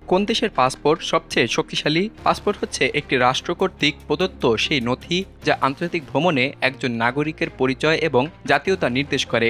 কোন দেশের পাসপোর্ট সবচেয়ে শক্তিশালী? পাসপোর্ট হচ্ছে একটি রাষ্ট্র কর্তৃক প্রদত্ত সেই নথি যা আন্তর্জাতিক ভ্রমণে একজন নাগরিকের পরিচয় এবং জাতীয়তা নির্দেশ করে।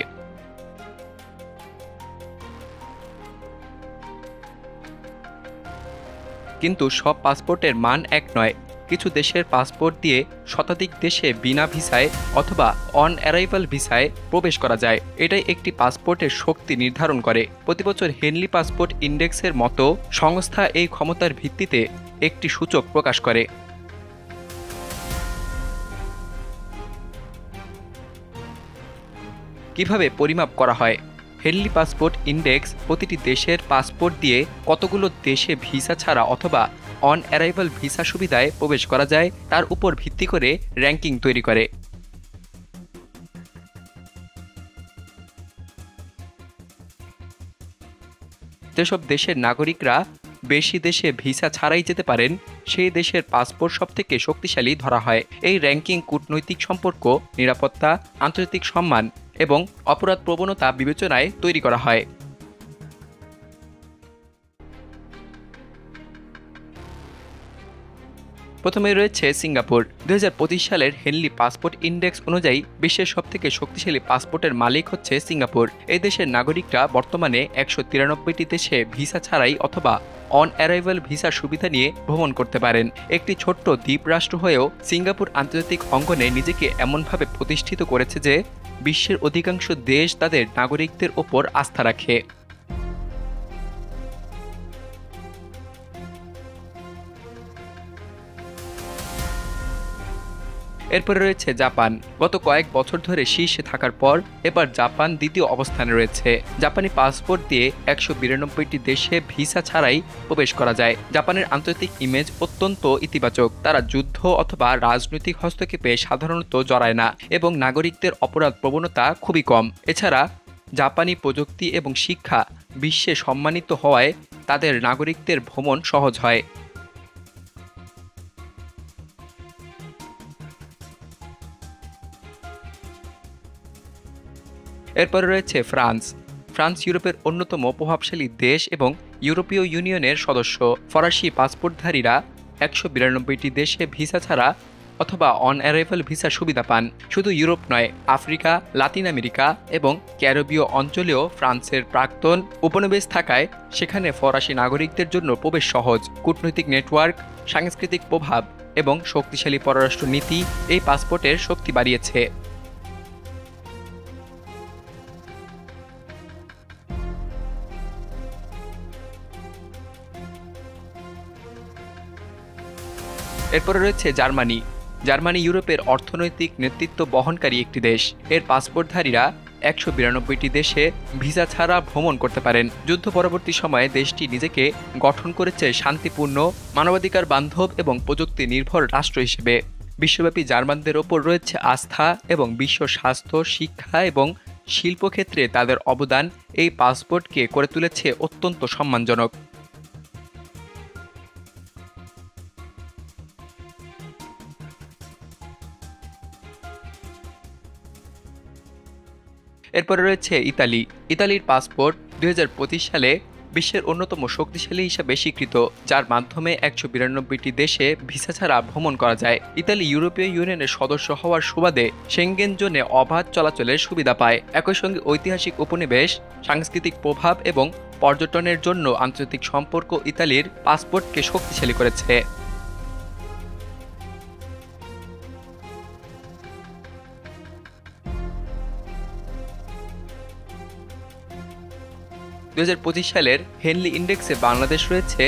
কিন্তু সব পাসপোর্টের মান এক নয়। কিছু দেশের পাসপোর্ট দিয়ে শতাধিক দেশে বিনা ভিসায় অথবা অন অ্যারাইভাল ভিসায় প্রবেশ করা যায়। এটাই একটি পাসপোর্টের শক্তি নির্ধারণ করে। প্রতিবছর হেনলি পাসপোর্ট ইন্ডেক্সের মতো সংস্থা এই ক্ষমতার ভিত্তিতে একটি সূচক প্রকাশ করে। কিভাবে পরিমাপ করা হয়? হেনলি পাসপোর্ট ইন্ডেক্স প্রতিটি দেশের পাসপোর্ট দিয়ে কতগুলো দেশে ভিসা ছাড়া অথবা অন অ্যারাইভাল ভিসা সুবিধায় প্রবেশ করা যায় তার উপর ভিত্তি করে র্যাঙ্কিং তৈরি করে। যেসব দেশের নাগরিকরা বেশি দেশে ভিসা ছাড়াই যেতে পারেন সেই দেশের পাসপোর্ট সবথেকে শক্তিশালী ধরা হয়। এই র্যাঙ্কিং কূটনৈতিক সম্পর্ক, নিরাপত্তা, আন্তর্জাতিক সম্মান এবং অপরাধ প্রবণতা বিবেচনায় তৈরি করা হয়। প্রথমে রয়েছে সিঙ্গাপুর। 2025 সালের হেনলি পাসপোর্ট ইন্ডেক্স অনুযায়ী বিশ্বের সবথেকে শক্তিশালী পাসপোর্টের মালিক হচ্ছে সিঙ্গাপুর। এই দেশের নাগরিকরা বর্তমানে 193টি দেশে ভিসা ছাড়াই অথবা অন অ্যারাইভাল ভিসা সুবিধা নিয়ে ভ্রমণ করতে পারেন। একটি ছোট্ট দ্বীপ রাষ্ট্র হয়েও সিঙ্গাপুর আন্তর্জাতিক অঙ্গনে নিজেকে এমনভাবে প্রতিষ্ঠিত করেছে যে বিশ্বের অধিকাংশ দেশ তাদের নাগরিকদের ওপর আস্থা রাখে। এরপরে রয়েছে জাপান। গত কয়েক বছর ধরে শীর্ষে থাকার পর এবার জাপান দ্বিতীয় অবস্থানে রয়েছে। জাপানি পাসপোর্ট দিয়ে 192টি দেশে ভিসা ছাড়াই প্রবেশ করা যায়। জাপানের আন্তর্জাতিক ইমেজ অত্যন্ত ইতিবাচক। তারা যুদ্ধ অথবা রাজনৈতিক হস্তক্ষেপে সাধারণত জড়ায় না এবং নাগরিকদের অপরাধ প্রবণতা খুবই কম। এছাড়া জাপানি প্রযুক্তি এবং শিক্ষা বিশ্বে সম্মানিত হওয়ায় তাদের নাগরিকদের ভ্রমণ সহজ হয়। এরপরে রয়েছে ফ্রান্স। ফ্রান্স ইউরোপের অন্যতম প্রভাবশালী দেশ এবং ইউরোপীয় ইউনিয়নের সদস্য। ফরাসি পাসপোর্টধারীরা 192টি দেশে ভিসা ছাড়া অথবা অন অ্যারাইভাল ভিসা সুবিধা পান। শুধু ইউরোপ নয়, আফ্রিকা, লাতিন আমেরিকা এবং ক্যারিবীয় অঞ্চলেও ফ্রান্সের প্রাক্তন উপনিবেশ থাকায় সেখানে ফরাসি নাগরিকদের জন্য প্রবেশ সহজ। কূটনৈতিক নেটওয়ার্ক, সাংস্কৃতিক প্রভাব এবং শক্তিশালী পররাষ্ট্র নীতি এই পাসপোর্টের শক্তি বাড়িয়েছে। এরপরে রয়েছে জার্মানি। জার্মানি ইউরোপের অর্থনৈতিক নেতৃত্ব বহনকারী একটি দেশ। এর পাসপোর্টধারীরা 192টি দেশে ভিসা ছাড়া ভ্রমণ করতে পারেন। যুদ্ধ পরবর্তী সময়ে দেশটি নিজেকে গঠন করেছে শান্তিপূর্ণ, মানবাধিকার বান্ধব এবং প্রযুক্তি নির্ভর রাষ্ট্র হিসেবে। বিশ্বব্যাপী জার্মানদের ওপর রয়েছে আস্থা এবং বিশ্ব স্বাস্থ্য, শিক্ষা এবং শিল্পক্ষেত্রে তাদের অবদান এই পাসপোর্টকে করে তুলেছে অত্যন্ত সম্মানজনক। এরপরে রয়েছে ইতালি। ইতালির পাসপোর্ট 2025 সালে বিশ্বের অন্যতম শক্তিশালী হিসাবে স্বীকৃত, যার মাধ্যমে 192টি দেশে ভিসা ছাড়া ভ্রমণ করা যায়। ইতালি ইউরোপীয় ইউনিয়নের সদস্য হওয়ার সুবাদে সেঙ্গেন জোনে অবাধ চলাচলের সুবিধা পায়। একই সঙ্গে ঐতিহাসিক উপনিবেশ, সাংস্কৃতিক প্রভাব এবং পর্যটনের জন্য আন্তর্জাতিক সম্পর্ক ইতালির পাসপোর্টকে শক্তিশালী করেছে। 2025 সালের হেনলি ইন্ডেক্সে বাংলাদেশ রয়েছে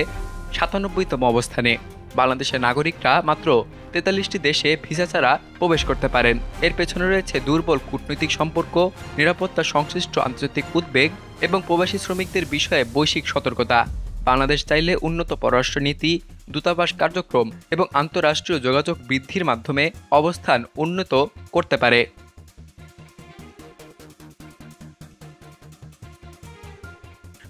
97তম অবস্থানে। বাংলাদেশের নাগরিকরা মাত্র 43টি দেশে ভিসা ছাড়া প্রবেশ করতে পারেন। এর পেছনে রয়েছে দুর্বল কূটনৈতিক সম্পর্ক, নিরাপত্তা সংশ্লিষ্ট আন্তর্জাতিক উদ্বেগ এবং প্রবাসী শ্রমিকদের বিষয়ে বৈশ্বিক সতর্কতা। বাংলাদেশ চাইলে উন্নত পররাষ্ট্রনীতি, দূতাবাস কার্যক্রম এবং আন্তঃরাষ্ট্রীয় যোগাযোগ বৃদ্ধির মাধ্যমে অবস্থান উন্নত করতে পারে।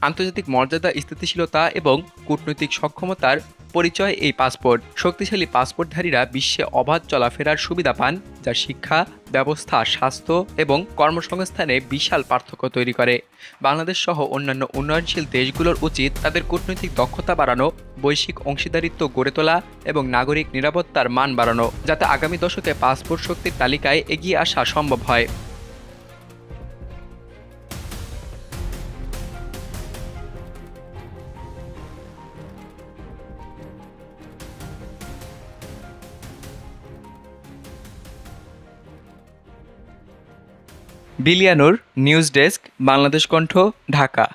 আন্তর্জাতিক মর্যাদা, স্থিতিশীলতা এবং কূটনৈতিক সক্ষমতার পরিচয় এই পাসপোর্ট। শক্তিশালী পাসপোর্টধারীরা বিশ্বে অবাধ চলাফেরার সুবিধা পান, যা শিক্ষা, ব্যবস্থা, স্বাস্থ্য এবং কর্মসংস্থানে বিশাল পার্থক্য তৈরি করে। বাংলাদেশ সহ অন্যান্য উন্নয়নশীল দেশগুলোর উচিত তাদের কূটনৈতিক দক্ষতা বাড়ানো, বৈশ্বিক অংশীদারিত্ব গড়ে তোলা এবং নাগরিক নিরাপত্তার মান বাড়ানো, যাতে আগামী দশকে পাসপোর্ট শক্তির তালিকায় এগিয়ে আসা সম্ভব হয়। বিলিয়ানুর, নিউজ ডেস্ক, বাংলাদেশ কণ্ঠ, ঢাকা।